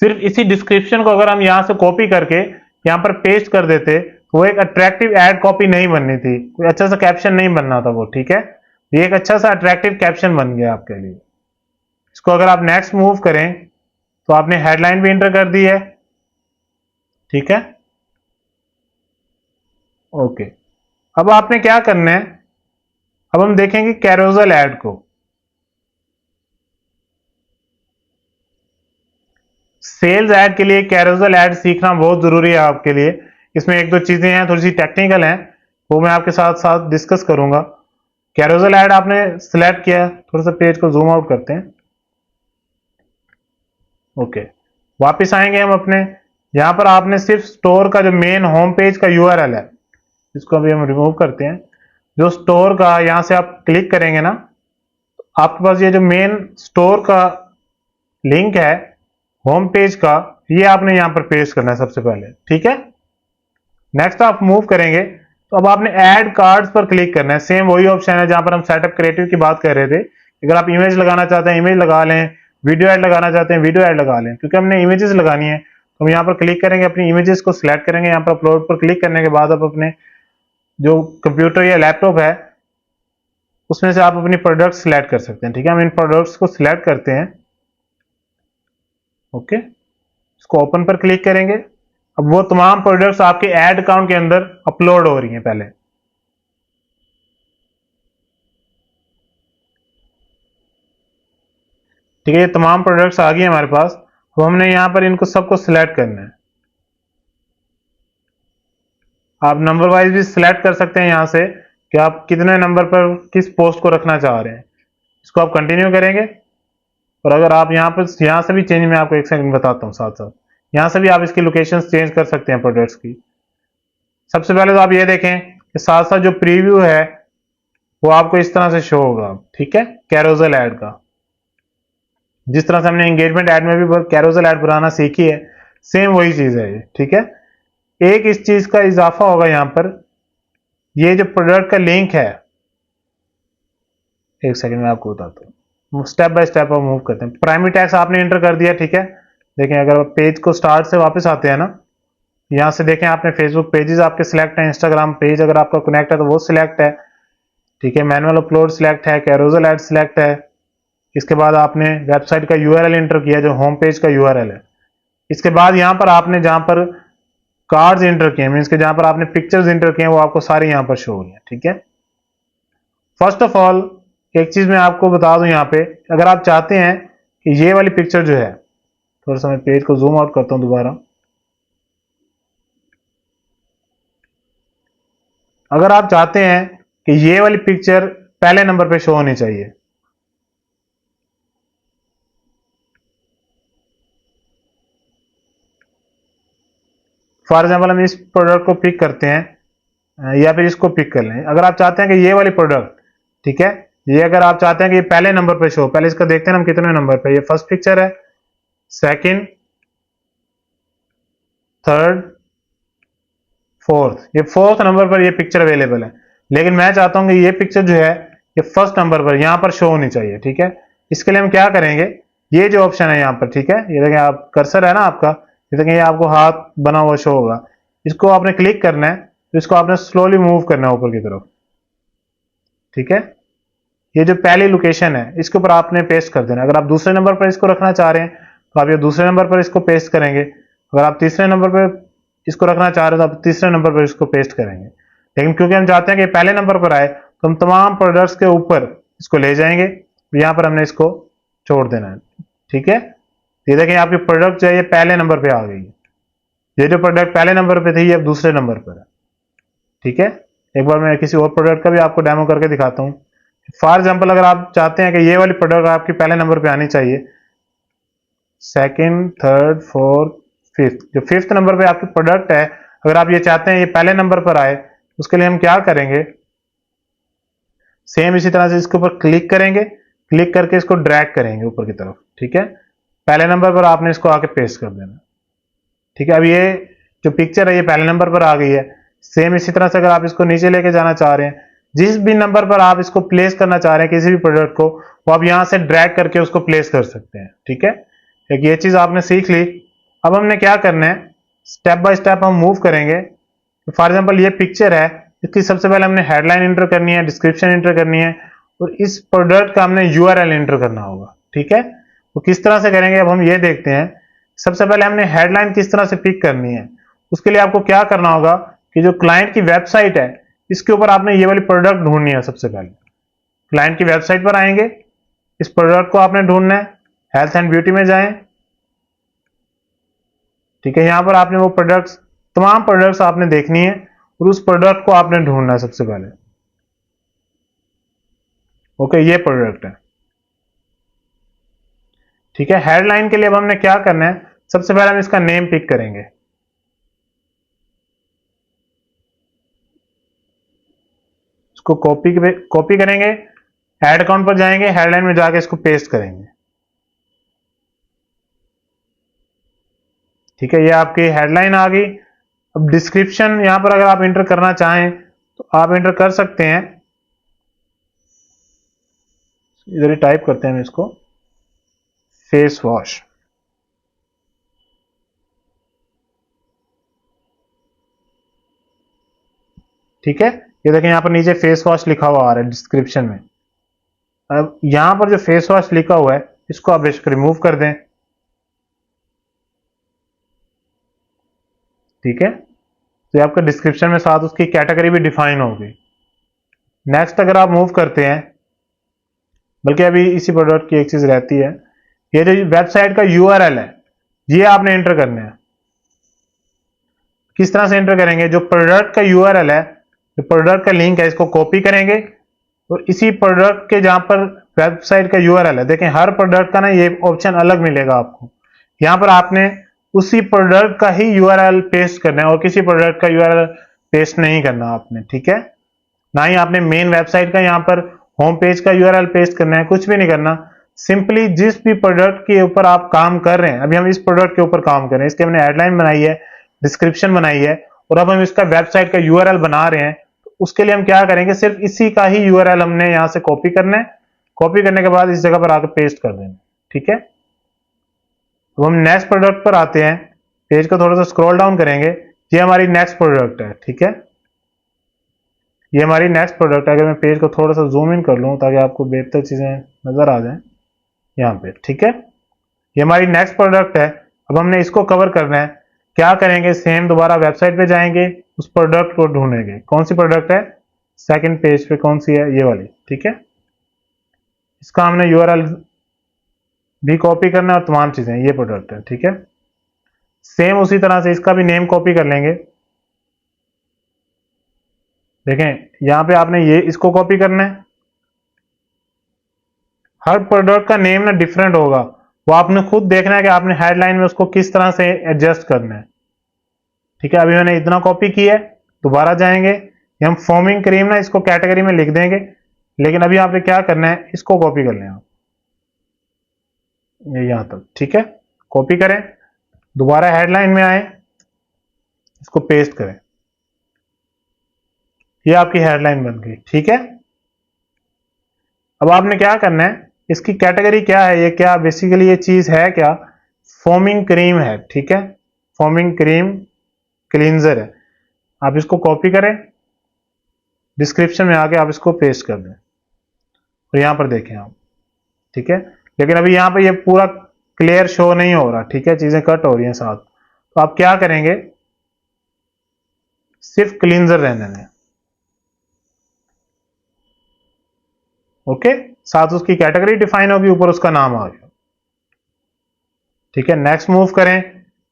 A: सिर्फ इसी डिस्क्रिप्शन को अगर हम यहां से कॉपी करके यहां पर पेस्ट कर देते, तो वो एक अट्रैक्टिव एड कॉपी नहीं बननी थी, कोई अच्छा सा कैप्शन नहीं बनना था वो। ठीक है, ये एक अच्छा सा अट्रैक्टिव कैप्शन बन गया आपके लिए। इसको अगर आप नेक्स्ट मूव करें तो आपने हेडलाइन भी एंटर कर दी है। ठीक है, ओके, अब आपने क्या करना है, अब हम देखेंगे कैरोजल ऐड को। सेल्स ऐड के लिए कैरोजल ऐड सीखना बहुत जरूरी है आपके लिए। इसमें एक दो चीजें हैं थोड़ी सी टेक्निकल हैं, वो मैं आपके साथ साथ डिस्कस करूंगा। कैरोजल ऐड आपने सिलेक्ट किया, थोड़ा सा पेज को जूम आउट करते हैं। ओके, वापस आएंगे हम अपने, यहां पर आपने सिर्फ स्टोर का जो मेन होम पेज का यूआरएल है, इसको अभी हम रिमूव करते हैं। जो स्टोर का यहां से आप क्लिक करेंगे ना, आपके पास ये जो मेन स्टोर का लिंक है होम पेज का, ये आपने यहां पर पेस्ट करना है सबसे पहले। ठीक है, नेक्स्ट आप मूव करेंगे तो अब आपने ऐड कार्ड्स पर क्लिक करना है। सेम वही ऑप्शन है जहां पर हम सेटअप क्रिएटिव की बात कर रहे थे। अगर आप इमेज लगाना चाहते हैं इमेज लगा लें, वीडियो ऐड लगाना चाहते हैं वीडियो ऐड लगा लें। क्योंकि हमने इमेजेस लगानी है तो हम यहाँ पर क्लिक करेंगे, अपनी इमेजेस को सिलेक्ट करेंगे, यहाँ पर अपलोड पर क्लिक करने के बाद आप अपने जो कंप्यूटर या लैपटॉप है उसमें से आप अपनी प्रोडक्ट सिलेक्ट कर सकते हैं। ठीक है, हम इन प्रोडक्ट्स को सिलेक्ट करते हैं। ओके, इसको ओपन पर क्लिक करेंगे। अब वो तमाम प्रोडक्ट्स आपके ऐड अकाउंट के अंदर अपलोड हो रही हैं पहले। ठीक है, ये तमाम प्रोडक्ट्स आ गई हमारे पास। तो हमने यहां पर इनको सबको सिलेक्ट करना है। आप नंबर वाइज भी सिलेक्ट कर सकते हैं यहां से कि आप कितने नंबर पर किस पोस्ट को रखना चाह रहे हैं। इसको आप कंटिन्यू करेंगे, और अगर आप यहां से भी चेंज, मैं आपको एक सेकंड बताता हूं साथ साथ, यहां से भी आप इसकी लोकेशन चेंज कर सकते हैं प्रोडक्ट्स की। सबसे पहले तो आप ये देखें कि साथ साथ जो प्रीव्यू है वो आपको इस तरह से शो होगा। ठीक है, कैरोजल ऐड का, जिस तरह से हमने एंगेजमेंट ऐड में भी कैरोजल ऐड बनाना सीखी है, सेम वही चीज है ये। ठीक है, एक इस चीज का इजाफा होगा यहां पर, ये जो प्रोडक्ट का लिंक है, एक सेकंड में आपको बताता हूँ, स्टेप बाय स्टेप आप मूव करते हैं। प्राइमरी टैक्स आपने एंटर कर दिया। ठीक है, देखें अगर पेज को स्टार्ट से वापस आते हैं ना, यहां से देखें आपने फेसबुक पेजेस आपके सिलेक्ट है, इंस्टाग्राम पेज अगर आपका कनेक्ट है तो वो सिलेक्ट है। ठीक है, मैनुअल अपलोड सिलेक्ट है, कैरोजल ऐड सिलेक्ट है। इसके बाद आपने वेबसाइट का यूआरएल एंटर किया जो होम पेज का यूआरएल है। इसके बाद यहां पर आपने जहां पर कार्ड्स एंटर किए, मीन्स के जहां पर आपने पिक्चर्स एंटर किए वो आपको सारे यहां पर शो हो रही है। ठीक है, फर्स्ट ऑफ ऑल एक चीज मैं आपको बता दूं, यहां पे अगर आप चाहते हैं कि ये वाली पिक्चर जो है, थोड़ा सा मैं पेज को जूम आउट करता हूं दोबारा, अगर आप चाहते हैं कि ये वाली पिक्चर पहले नंबर पे शो होनी चाहिए, फॉर एग्जाम्पल हम इस प्रोडक्ट को पिक करते हैं या फिर इसको पिक कर लें। अगर आप चाहते हैं कि ये वाली प्रोडक्ट, ठीक है, ये अगर आप चाहते हैं कि ये पहले नंबर पे शो, पहले इसका देखते हैं हम कितने नंबर पे, ये फर्स्ट पिक्चर है, सेकंड, थर्ड, फोर्थ, ये फोर्थ नंबर पर ये पिक्चर अवेलेबल है। लेकिन मैं चाहता हूं कि ये पिक्चर जो है ये फर्स्ट नंबर पर यहां पर शो होनी चाहिए। ठीक है, इसके लिए हम क्या करेंगे, ये जो ऑप्शन है यहां पर, ठीक है, ये देखें आप कर्सर है ना आपका, ये देखें ये आपको हाथ बना हुआ शो होगा, इसको आपने क्लिक करना है, तो इसको आपने स्लोली मूव करना है ऊपर की तरफ। ठीक है, ये जो पहली लोकेशन है इसके ऊपर आपने पेस्ट कर देना। अगर आप दूसरे नंबर पर इसको रखना चाह रहे हैं तो आप ये दूसरे नंबर पर इसको पेस्ट करेंगे। अगर आप तीसरे नंबर पर इसको रखना चाह रहे हो तो आप तीसरे नंबर पर इसको पेस्ट करेंगे। लेकिन क्योंकि हम चाहते हैं कि पहले नंबर पर आए तो हम तमाम प्रोडक्ट्स के ऊपर इसको ले जाएंगे। यहाँ पर हमने इसको छोड़ देना है, ठीक है। ये देखें आपकी प्रोडक्ट जो है ये पहले नंबर पे आ गई है। ये जो प्रोडक्ट पहले नंबर पे थी ये अब दूसरे नंबर पर है, ठीक है। एक बार मैं किसी और प्रोडक्ट का भी आपको डेमो करके दिखाता हूँ। फॉर एग्जाम्पल अगर आप चाहते हैं कि ये वाली प्रोडक्ट आपकी पहले नंबर पे आनी चाहिए, सेकंड, थर्ड, फोर्थ, फिफ्थ, जो फिफ्थ नंबर पे आपकी प्रोडक्ट है, अगर आप ये चाहते हैं ये पहले नंबर पर आए, उसके लिए हम क्या करेंगे, सेम इसी तरह से इसके ऊपर क्लिक करेंगे, क्लिक करके इसको ड्रैग करेंगे ऊपर की तरफ, ठीक है। पहले नंबर पर आपने इसको आके पेस्ट कर देना, ठीक है। अब ये जो पिक्चर है ये पहले नंबर पर आ गई है। सेम इसी तरह से अगर आप इसको नीचे लेके जाना चाह रहे हैं, जिस भी नंबर पर आप इसको प्लेस करना चाह रहे हैं किसी भी प्रोडक्ट को, वो आप यहां से ड्रैग करके उसको प्लेस कर सकते हैं, ठीक है। एक ये चीज आपने सीख ली। अब हमने क्या करना है, स्टेप बाय स्टेप हम मूव करेंगे। फॉर एग्जाम्पल ये पिक्चर है, इसकी सबसे पहले हमने हेडलाइन एंटर करनी है, डिस्क्रिप्शन एंटर करनी है, और इस प्रोडक्ट का हमने यूआरएल एंटर करना होगा, ठीक है। वो किस तरह से करेंगे अब हम ये देखते हैं। सबसे पहले हमने हेडलाइन किस तरह से पिक करनी है, उसके लिए आपको क्या करना होगा कि जो क्लाइंट की वेबसाइट है इसके ऊपर आपने ये वाली प्रोडक्ट ढूंढनी है। सबसे पहले क्लाइंट की वेबसाइट पर आएंगे, इस प्रोडक्ट को आपने ढूंढना है, हेल्थ एंड ब्यूटी में जाएं, ठीक है। यहां पर आपने वो प्रोडक्ट्स, तमाम प्रोडक्ट्स आपने देखनी है और उस प्रोडक्ट को आपने ढूंढना है सबसे पहले। ओके, ये प्रोडक्ट है, ठीक है। हेडलाइन के लिए अब हमने क्या करना है, सबसे पहले हम इसका नेम पिक करेंगे। इसको कॉपी करेंगे, ऐड अकाउंट पर जाएंगे, हेडलाइन में जाके इसको पेस्ट करेंगे, ठीक है। ये आपकी हेडलाइन आ गई। अब डिस्क्रिप्शन यहां पर अगर आप इंटर करना चाहें तो आप इंटर कर सकते हैं। इधर ही टाइप करते हैं इसको, फेस वॉश, ठीक है। ये देखें यहां पर नीचे फेस वॉश लिखा हुआ आ रहा है डिस्क्रिप्शन में। अब यहां पर जो फेस वॉश लिखा हुआ है इसको आप बेशक रिमूव कर दें, ठीक है। तो आपका डिस्क्रिप्शन में साथ उसकी कैटेगरी भी डिफाइन होगी। नेक्स्ट अगर आप मूव करते हैं, बल्कि अभी इसी प्रोडक्ट की एक चीज रहती है, ये जो वेबसाइट का यूआरएल है ये आपने एंटर करना है। किस तरह से एंटर करेंगे, जो प्रोडक्ट का यूआरएल है, जो प्रोडक्ट का लिंक है, इसको कॉपी करेंगे और इसी प्रोडक्ट के जहां पर वेबसाइट का यूआरएल है, देखें हर प्रोडक्ट का ना ये ऑप्शन अलग मिलेगा आपको। यहां पर आपने उसी प्रोडक्ट का ही यूआरएल पेस्ट करना है और किसी प्रोडक्ट का यूआरएल पेस्ट नहीं करना आपने, ठीक है। ना ही आपने मेन वेबसाइट का यहां पर होम पेज का यूआरएल पेस्ट करना है, कुछ भी नहीं करना। सिंपली जिस भी प्रोडक्ट के ऊपर आप काम कर रहे हैं, अभी हम इस प्रोडक्ट के ऊपर काम कर रहे हैं, इसके हमने हेडलाइन बनाई है, डिस्क्रिप्शन बनाई है और अब हम इसका वेबसाइट का यूआरएल बना रहे हैं, तो उसके लिए हम क्या करेंगे, सिर्फ इसी का ही यूआरएल हमने यहां से कॉपी करना है। कॉपी करने के बाद इस जगह पर आकर पेस्ट कर देना, ठीक है। अब हम नेक्स्ट प्रोडक्ट पर आते हैं, पेज को थोड़ा सा स्क्रॉल डाउन करेंगे, ये हमारी नेक्स्ट प्रोडक्ट है, ठीक है। ये हमारी नेक्स्ट प्रोडक्ट है। अगर मैं पेज को थोड़ा सा जूम इन कर लूं ताकि आपको बेहतर चीजें नजर आ जाएं यहाँ पे, ठीक है। ये हमारी नेक्स्ट प्रोडक्ट है। अब हमने इसको कवर करना है, क्या करेंगे, सेम दोबारा वेबसाइट पे जाएंगे, उस प्रोडक्ट को ढूंढेंगे। कौन सी प्रोडक्ट है, सेकंड पेज पे कौन सी है, ये वाली, ठीक है। इसका हमने यूआरएल भी कॉपी करना है और तमाम चीजें, ये प्रोडक्ट है, ठीक है। सेम उसी तरह से इसका भी नेम कॉपी कर लेंगे। देखें यहां पे आपने ये इसको कॉपी करना है। हर प्रोडक्ट का नेम ना डिफरेंट होगा, वो आपने खुद देखना है कि आपने हेडलाइन में उसको किस तरह से एडजस्ट करना है, ठीक है। अभी मैंने इतना कॉपी किया है, दोबारा जाएंगे, ये हम फोमिंग क्रीम ना इसको कैटेगरी में लिख देंगे, लेकिन अभी आपने क्या करना है, इसको कॉपी कर लें आप, ये यहां तक, ठीक है। कॉपी करें, दोबारा हेडलाइन में आए, इसको पेस्ट करें, ये आपकी हेडलाइन बन गई, ठीक है। अब आपने क्या करना है, इसकी कैटेगरी क्या है, ये क्या बेसिकली ये चीज है क्या, फोमिंग क्रीम है, ठीक है। फोमिंग क्रीम क्लींजर है। आप इसको कॉपी करें, डिस्क्रिप्शन में आके आप इसको पेस्ट कर दें और यहां पर देखें आप, ठीक है। लेकिन अभी यहां पर ये पूरा क्लियर शो नहीं हो रहा, ठीक है, चीजें कट हो रही हैं साथ। तो आप क्या करेंगे, सिर्फ क्लींजर रहने दें, ओके। साथ उसकी कैटेगरी डिफाइन होगी, ऊपर उसका नाम आ गया, ठीक है। नेक्स्ट मूव करें।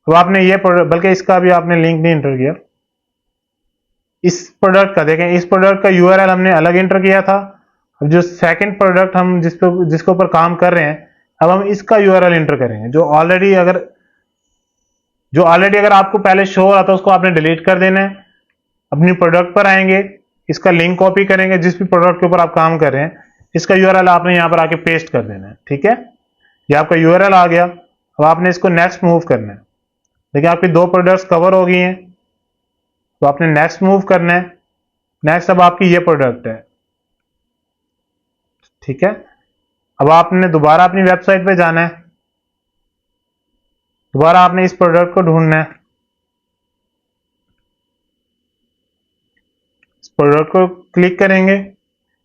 A: अब आपने ये प्रोडक्ट, बल्कि इसका भी आपने लिंक नहीं इंटर किया, इस प्रोडक्ट का देखें, इस प्रोडक्ट का यूआरएल हमने अलग इंटर किया था। अब जो सेकंड प्रोडक्ट हम जिसके ऊपर काम कर रहे हैं, अब हम इसका यूआरएल इंटर करेंगे, जो ऑलरेडी अगर आपको पहले शो हो रहा था उसको आपने डिलीट कर देना है। अपनी प्रोडक्ट पर आएंगे, इसका लिंक कॉपी करेंगे, जिस भी प्रोडक्ट के ऊपर आप काम कर रहे हैं, इसका यूआरएल आपने यहां पर आके पेस्ट कर देना है, ठीक है। ये आपका यूआरएल आ गया। अब आपने इसको नेक्स्ट मूव करना है। देखिए आपकी 2 प्रोडक्ट्स कवर हो गई हैं, तो आपने नेक्स्ट मूव करना है। नेक्स्ट अब आपकी ये प्रोडक्ट है, ठीक है। अब आपने दोबारा अपनी वेबसाइट पे जाना है, दोबारा आपने इस प्रोडक्ट को ढूंढना है, इस प्रोडक्ट को क्लिक करेंगे,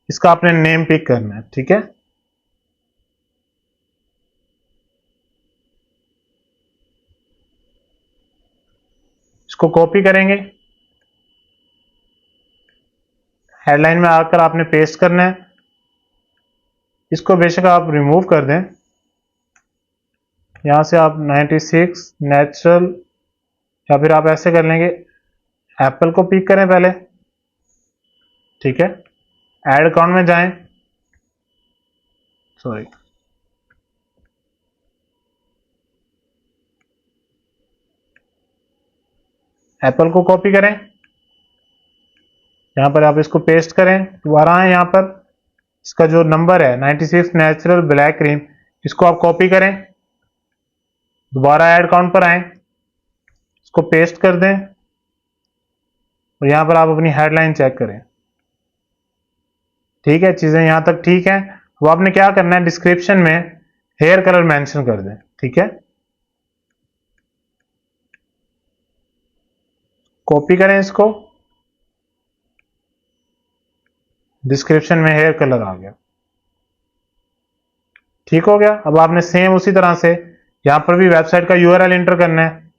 A: इसका आपने नेम पिक करना है, ठीक है। इसको कॉपी करेंगे, हेडलाइन में आकर आपने पेस्ट करना है। इसको बेशक आप रिमूव कर दें, यहां से आप 96 नेचुरल, या फिर आप ऐसे कर लेंगे, एप्पल को पिक करें पहले, ठीक है। ऐड अकाउंट में जाएं, सॉरी, एप्पल को कॉपी करें, यहां पर आप इसको पेस्ट करें, दोबारा आए यहां पर, इसका जो नंबर है 96 नेचुरल ब्लैक क्रीम, इसको आप कॉपी करें, दोबारा ऐड अकाउंट पर आए, इसको पेस्ट कर दें, और यहां पर आप अपनी हेडलाइन चेक करें, ठीक है। चीजें यहां तक ठीक है। अब आपने क्या करना है, डिस्क्रिप्शन में हेयर कलर मेंशन कर दें, ठीक है। कॉपी करें इसको, डिस्क्रिप्शन में हेयर कलर आ गया, ठीक हो गया। अब आपने सेम उसी तरह से यहां पर भी वेबसाइट का यूआरएल इंटर करना है,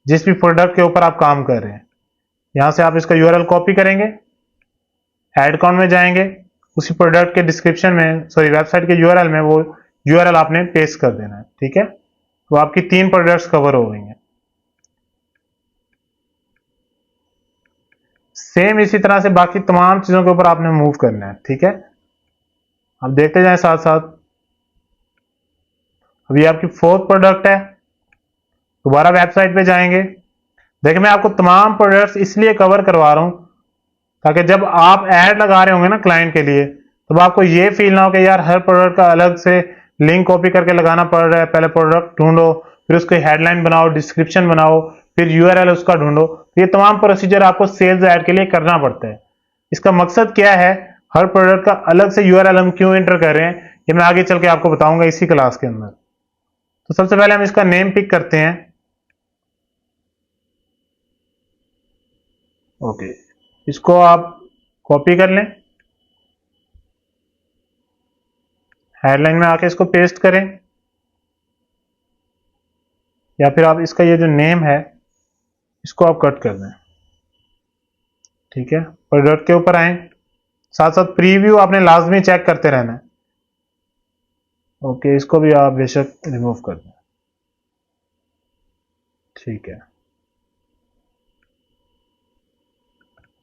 A: जिस भी प्रोडक्ट के ऊपर आप काम कर रहे हैं। यहां से आप इसका यूआरएल कॉपी करेंगे, ऐड अकाउंट में जाएंगे, उसी प्रोडक्ट के डिस्क्रिप्शन में, सॉरी, वेबसाइट के यूआरएल में वो यूआरएल आपने पेस्ट कर देना है, ठीक है। तो आपकी 3 प्रोडक्ट्स कवर हो गई हैं। सेम इसी तरह से बाकी तमाम चीजों के ऊपर आपने मूव करना है, ठीक है। आप देखते जाएं साथ साथ। अभी आपकी 4th प्रोडक्ट है, दोबारा वेबसाइट पे जाएंगे। देखिए मैं आपको तमाम प्रोडक्ट्स इसलिए कवर करवा रहा हूं ताकि जब आप ऐड लगा रहे होंगे ना क्लाइंट के लिए, तब आपको ये फील ना हो कि यार हर प्रोडक्ट का अलग से लिंक कॉपी करके लगाना पड़ रहा है। पहले प्रोडक्ट ढूंढो, फिर उसकी हेडलाइन बनाओ, डिस्क्रिप्शन बनाओ, फिर यूआरएल उसका ढूंढो। ये तमाम प्रोसीजर आपको सेल्स ऐड के लिए करना पड़ता है। इसका मकसद क्या है, हर प्रोडक्ट का अलग से यूआरएल हम क्यों एंटर कर रहे हैं, ये मैं आगे चल के आपको बताऊंगा इसी क्लास के अंदर। तो सबसे पहले हम इसका नेम पिक करते हैं, ओके। इसको आप कॉपी कर लें, हेडलाइन में आके इसको पेस्ट करें, या फिर आप इसका ये जो नेम है इसको आप कट कर दें, ठीक है। प्रोडक्ट के ऊपर आए, साथ साथ प्रीव्यू आपने लाजमी चेक करते रहना है, ओके। इसको भी आप बेशक रिमूव कर दें, ठीक है।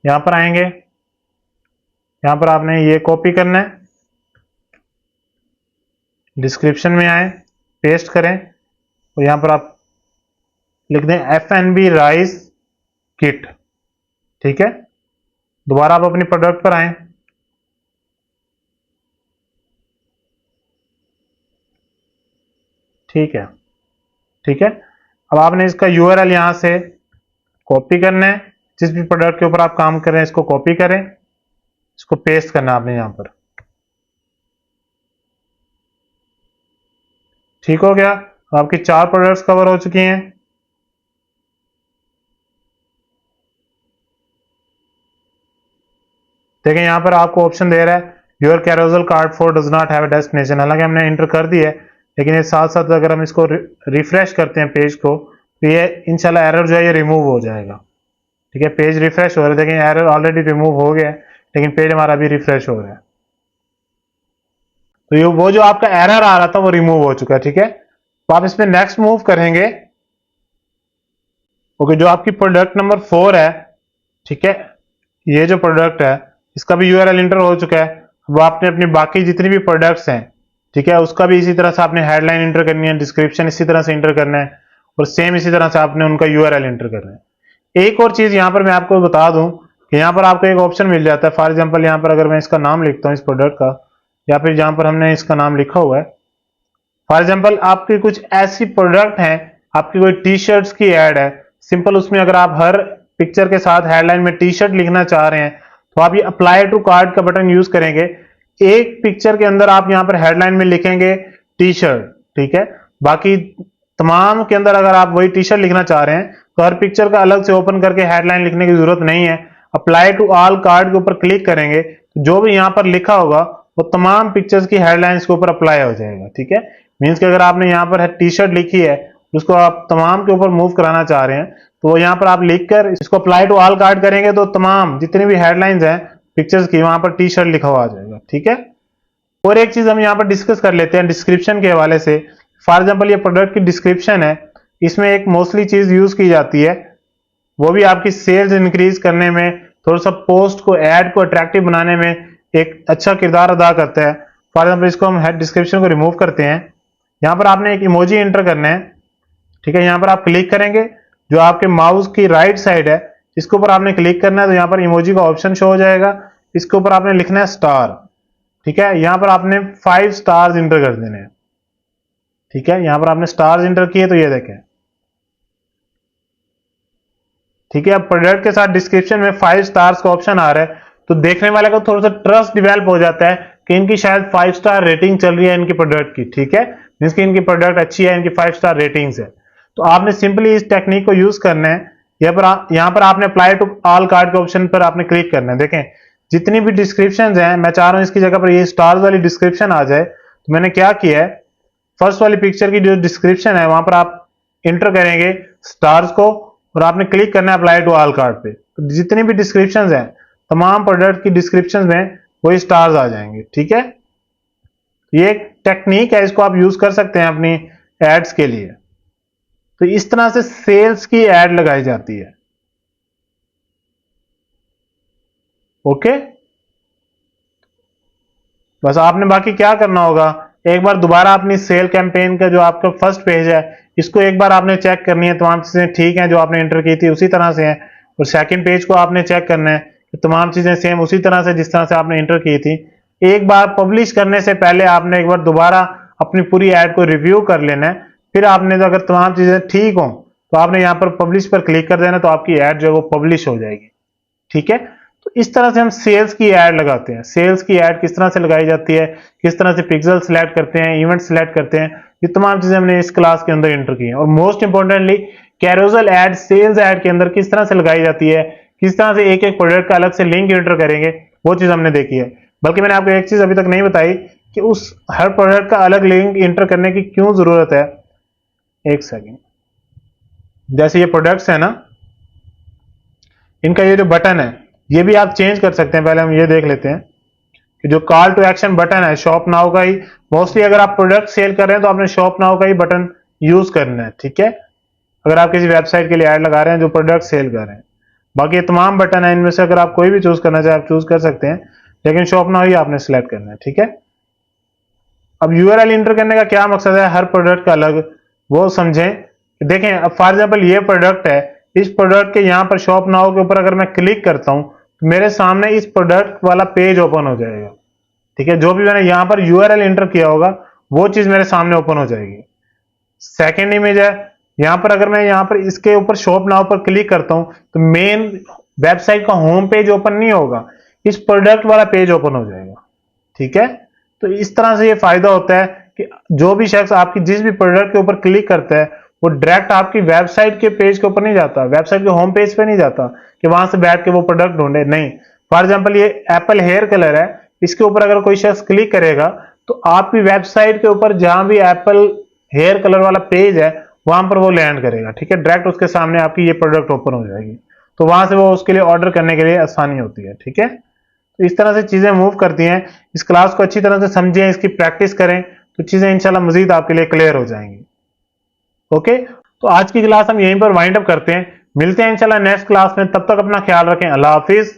A: यहां पर आएंगे, यहां पर आपने ये कॉपी करना है, डिस्क्रिप्शन में आए, पेस्ट करें, और यहां पर आप लिख दें FNB राइस किट, ठीक है। दोबारा आप अपनी प्रोडक्ट पर आए, ठीक है, ठीक है। अब आपने इसका यूआरएल यहां से कॉपी करना है, जिस भी प्रोडक्ट के ऊपर आप काम कर रहे हैं इसको कॉपी करें, इसको पेस्ट करना है आपने यहां पर, ठीक हो गया। आपकी 4 प्रोडक्ट्स कवर हो चुकी हैं। देखें यहां पर आपको ऑप्शन दे रहा है your carousel card for does not have a destination, हालांकि हमने इंटर कर दी है, लेकिन ये साथ साथ अगर हम इसको रिफ्रेश करते हैं पेज को, तो ये इंशाल्लाह एरर जो है ये रिमूव हो जाएगा। ठीक है, पेज रिफ्रेश हो रहा है, देखिए एरर ऑलरेडी रिमूव हो गया है, लेकिन पेज हमारा अभी रिफ्रेश हो रहा है। तो ये वो जो आपका एरर आ रहा था वो रिमूव हो चुका है। ठीक है, तो आप इसमें नेक्स्ट मूव करेंगे। ओके, जो आपकी प्रोडक्ट नंबर 4 है, ठीक है, ये जो प्रोडक्ट है इसका भी यूआरएल इंटर हो चुका है। वो आपने अपनी बाकी जितनी भी प्रोडक्ट्स हैं, ठीक है, उसका भी इसी तरह से आपने हेडलाइन इंटर करनी है, डिस्क्रिप्शन इसी तरह से इंटर करना है, और सेम इसी तरह से आपने उनका यूआरएल इंटर करना है। एक और चीज यहां पर मैं आपको बता दूं कि यहां पर आपको एक ऑप्शन मिल जाता है। फॉर एग्जांपल यहां पर अगर मैं इसका नाम लिखता हूं इस प्रोडक्ट का, या फिर जहां पर हमने इसका नाम लिखा हुआ है, फॉर एग्जांपल आपकी कुछ ऐसी प्रोडक्ट है, आपकी कोई टी शर्ट्स की एड है, सिंपल उसमें अगर आप हर पिक्चर के साथ हेडलाइन में टी शर्ट लिखना चाह रहे हैं, तो आप ये अप्लाई टू कार्ट का बटन यूज करेंगे। एक पिक्चर के अंदर आप यहां पर हेडलाइन में लिखेंगे टी शर्ट, ठीक है, बाकी तमाम के अंदर अगर आप वही टी शर्ट लिखना चाह रहे हैं तो हर पिक्चर का अलग से ओपन करके हेडलाइन लिखने की जरूरत नहीं है। अप्लाई टू ऑल कार्ड के ऊपर क्लिक करेंगे, जो भी यहां पर लिखा होगा वो तमाम पिक्चर्स की हेडलाइंस के ऊपर अप्लाई हो जाएगा। ठीक है, मीन्स कि अगर आपने यहां पर टी शर्ट लिखी है, उसको आप तमाम के ऊपर मूव कराना चाह रहे हैं, तो यहाँ पर आप लिखकर इसको अप्लाई टू ऑल कार्ड करेंगे तो तमाम जितनी भी हेडलाइंस हैं पिक्चर्स की, वहां पर टी शर्ट लिखा हुआ आ जाएगा। ठीक है, और एक चीज हम यहाँ पर डिस्कस कर लेते हैं डिस्क्रिप्शन के हवाले से। फॉर एग्जांपल ये प्रोडक्ट की डिस्क्रिप्शन है, इसमें एक मोस्टली चीज यूज की जाती है, वो भी आपकी सेल्स इंक्रीज करने में, थोड़ा सा पोस्ट को ऐड को अट्रैक्टिव बनाने में एक अच्छा किरदार अदा करता है। फॉर एग्जाम्पल इसको हम डिस्क्रिप्शन को रिमूव करते हैं। यहाँ पर आपने एक इमोजी एंटर करना है। ठीक है, यहाँ पर आप क्लिक करेंगे, जो आपके माउस की राइट साइड है इसके ऊपर आपने क्लिक करना है, तो यहाँ पर इमोजी का ऑप्शन शो हो जाएगा, इसके ऊपर आपने लिखना है स्टार। ठीक है, यहाँ पर आपने 5 स्टार्स इंटर कर देने हैं। ठीक है, यहाँ पर आपने स्टार्स इंटर किए तो ये देखें। ठीक है, अब प्रोडक्ट के साथ डिस्क्रिप्शन में 5 स्टार्स का ऑप्शन आ रहा है, तो देखने वाले को थोड़ा सा ट्रस्ट डिवेल्प हो जाता है कि इनकी शायद 5 स्टार रेटिंग चल रही है इनकी प्रोडक्ट की। ठीक है, मींस कि इनकी प्रोडक्ट अच्छी है, इनकी 5 स्टार रेटिंग्स है। तो आपने सिंपली इस टेक्निक को यूज करना है। यहाँ पर आपने अप्लाई टू ऑल कार्ड के ऑप्शन पर आपने क्लिक करना है। देखें जितनी भी डिस्क्रिप्शन हैं, मैं चाह रहा हूं इसकी जगह पर ये स्टार्स वाली डिस्क्रिप्शन आ जाए, तो मैंने क्या किया है, फर्स्ट वाली पिक्चर की जो डिस्क्रिप्शन है वहां पर आप इंटर करेंगे स्टार्स को, और आपने क्लिक करना है अप्लाई टू ऑल कार्ड पे, तो जितनी भी डिस्क्रिप्शंस हैं तमाम प्रोडक्ट की डिस्क्रिप्शंस में वही स्टार्स आ जाएंगे। ठीक है, ये एक टेक्निक है, इसको आप यूज कर सकते हैं अपनी एड्स के लिए। तो इस तरह से सेल्स की एड लगाई जाती है। ओके, बस आपने बाकी क्या करना होगा, एक बार दोबारा अपनी सेल कैंपेन का जो आपका फर्स्ट पेज है इसको एक बार आपने चेक करनी है, तमाम चीजें ठीक हैं जो आपने एंटर की थी उसी तरह से हैं, और सेकंड पेज को आपने चेक करना है कि तमाम चीजें सेम उसी तरह से जिस तरह से आपने एंटर की थी। एक बार पब्लिश करने से पहले आपने एक बार दोबारा अपनी पूरी एड को रिव्यू कर लेना है, फिर आपने तो अगर तमाम चीजें ठीक हो तो आपने यहाँ पर पब्लिश पर क्लिक कर देना, तो आपकी एड जो है वो पब्लिश हो जाएगी। ठीक है, तो इस तरह से हम सेल्स की एड लगाते हैं। सेल्स की एड किस तरह से लगाई जाती है, किस तरह से पिक्सल सिलेक्ट करते हैं, इवेंट सिलेक्ट करते हैं, ये तमाम चीजें हमने इस क्लास के अंदर एंटर की हैं। और most importantly carousel ad sales ad के अंदर किस तरह से लगाई जाती है, किस तरह से एक एक प्रोडक्ट का अलग से लिंक एंटर करेंगे, वो चीज हमने देखी है। बल्कि मैंने आपको एक चीज अभी तक नहीं बताई कि उस हर प्रोडक्ट का अलग लिंक एंटर करने की क्यों जरूरत है। एक सेकेंड, जैसे ये प्रोडक्ट्स है ना, इनका ये जो बटन है ये भी आप चेंज कर सकते हैं। पहले हम ये देख लेते हैं कि जो कॉल टू एक्शन बटन है शॉप नाउ का ही, मोस्टली अगर आप प्रोडक्ट सेल कर रहे हैं तो आपने शॉप नाउ का ही बटन यूज करना है। ठीक है, अगर आप किसी वेबसाइट के लिए ऐड लगा रहे हैं जो प्रोडक्ट सेल कर रहे हैं, बाकी ये तमाम बटन है, इनमें से अगर आप कोई भी चूज करना चाहे आप चूज कर सकते हैं, लेकिन शॉप नाउ ही आपने सिलेक्ट करना है। ठीक है, अब यूआरएल इंटर करने का क्या मकसद है, हर प्रोडक्ट का अलग, वो समझें। देखें अब फॉर एग्जाम्पल ये प्रोडक्ट है, इस प्रोडक्ट के यहाँ पर शॉप नाउ के ऊपर अगर मैं क्लिक करता हूं तो मेरे सामने इस प्रोडक्ट वाला पेज ओपन हो जाएगा। ठीक है, जो भी मैंने यहाँ पर यूआरएल इंटर किया होगा वो चीज मेरे सामने ओपन हो जाएगी। सेकेंड इमेज है, यहाँ पर अगर मैं यहाँ पर इसके ऊपर शॉप नाउ पर क्लिक करता हूं तो मेन वेबसाइट का होम पेज ओपन नहीं होगा, इस प्रोडक्ट वाला पेज ओपन हो जाएगा। ठीक है, तो इस तरह से ये फायदा होता है कि जो भी शख्स आपकी जिस भी प्रोडक्ट के ऊपर क्लिक करता है वो डायरेक्ट आपकी वेबसाइट के पेज के ऊपर नहीं जाता, वेबसाइट के होम पेज पे नहीं जाता कि वहां से बैठ के वो प्रोडक्ट ढूंढे, नहीं। फॉर एग्जांपल ये एप्पल हेयर कलर है, इसके ऊपर अगर कोई शख्स क्लिक करेगा तो आपकी वेबसाइट के ऊपर जहां भी एप्पल हेयर कलर वाला पेज है वहां पर वो लैंड करेगा, ठीक है। डायरेक्ट उसके सामने आपकी ये प्रोडक्ट ओपन हो जाएगी, तो वहां से वो उसके लिए ऑर्डर करने के लिए आसानी होती है, ठीक है। तो इस तरह से चीजें मूव करती हैं। इस क्लास को अच्छी तरह से समझें, इसकी प्रैक्टिस करें, तो चीजें इंशाल्लाह मजीद आपके लिए क्लियर हो जाएंगी। ओके, तो आज की क्लास हम यहीं पर वाइंड अप करते हैं। मिलते हैं इंशाल्लाह नेक्स्ट क्लास में, तब तक अपना ख्याल रखें। अल्लाह हाफिज।